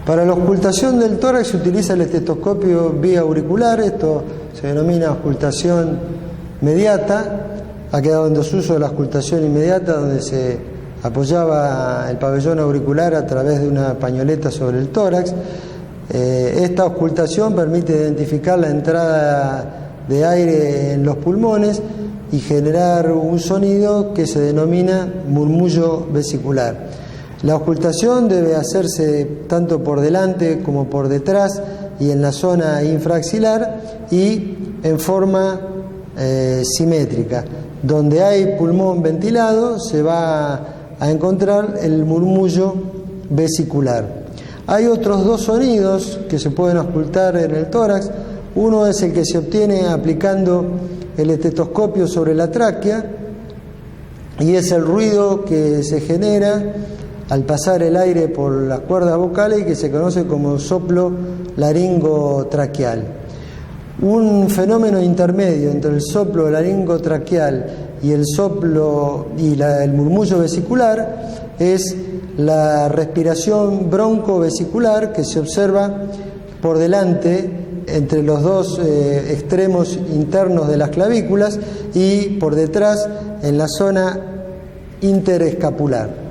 Para la ocultación del tórax se utiliza el estetoscopio vía auricular. Esto se denomina ocultación mediata. Ha quedado en desuso la ocultación inmediata, donde se apoyaba el pabellón auricular a través de una pañoleta sobre el tórax. Esta ocultación permite identificar la entrada de aire en los pulmones y generar un sonido que se denomina murmullo vesicular. La ocultación debe hacerse tanto por delante como por detrás y en la zona infraaxilar y en forma simétrica. Donde hay pulmón ventilado se va a encontrar el murmullo vesicular. Hay otros dos sonidos que se pueden ocultar en el tórax. Uno es el que se obtiene aplicando el estetoscopio sobre la tráquea y es el ruido que se genera al pasar el aire por las cuerdas vocales y que se conoce como soplo laringotraqueal. Un fenómeno intermedio entre el soplo laringotraqueal y el soplo y el murmullo vesicular es la respiración broncovesicular, que se observa por delante entre los dos extremos internos de las clavículas y por detrás en la zona interescapular.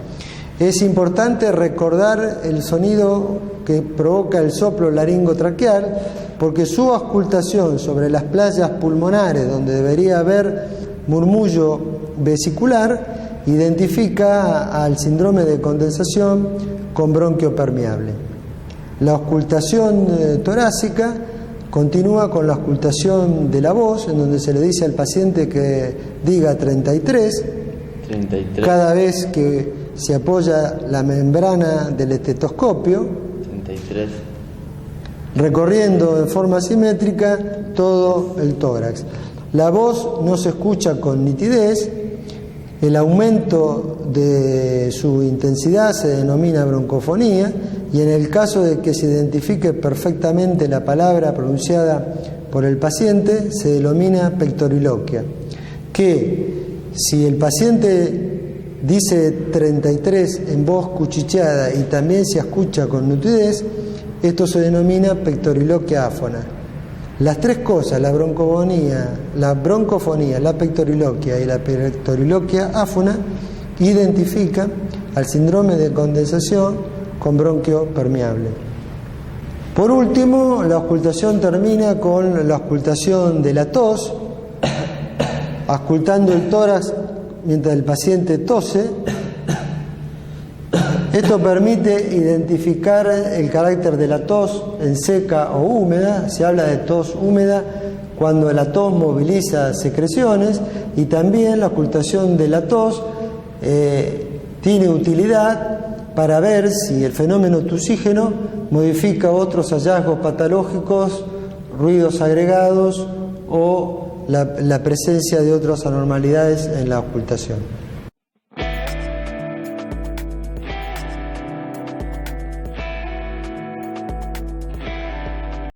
Es importante recordar el sonido que provoca el soplo laringotraqueal, porque su auscultación sobre las playas pulmonares, donde debería haber murmullo vesicular, identifica al síndrome de condensación con bronquio permeable. La auscultación torácica continúa con la auscultación de la voz, en donde se le dice al paciente que diga 33. Cada vez que se apoya la membrana del estetoscopio, 33, recorriendo en forma simétrica todo el tórax. La voz no se escucha con nitidez. El aumento de su intensidad se denomina broncofonía, y en el caso de que se identifique perfectamente la palabra pronunciada por el paciente se denomina pectoriloquia, que si el paciente dice 33 en voz cuchicheada y también se escucha con nitidez, esto se denomina pectoriloquia áfona. Las tres cosas, la broncofonía, la pectoriloquia y la pectoriloquia áfona, identifican al síndrome de condensación con bronquio permeable. Por último, la auscultación termina con la auscultación de la tos, auscultando el tórax mientras el paciente tose. Esto permite identificar el carácter de la tos en seca o húmeda. Se habla de tos húmeda cuando la tos moviliza secreciones, y también la auscultación de la tos tiene utilidad para ver si el fenómeno tusígeno modifica otros hallazgos patológicos, ruidos agregados o la presencia de otras anormalidades en la auscultación.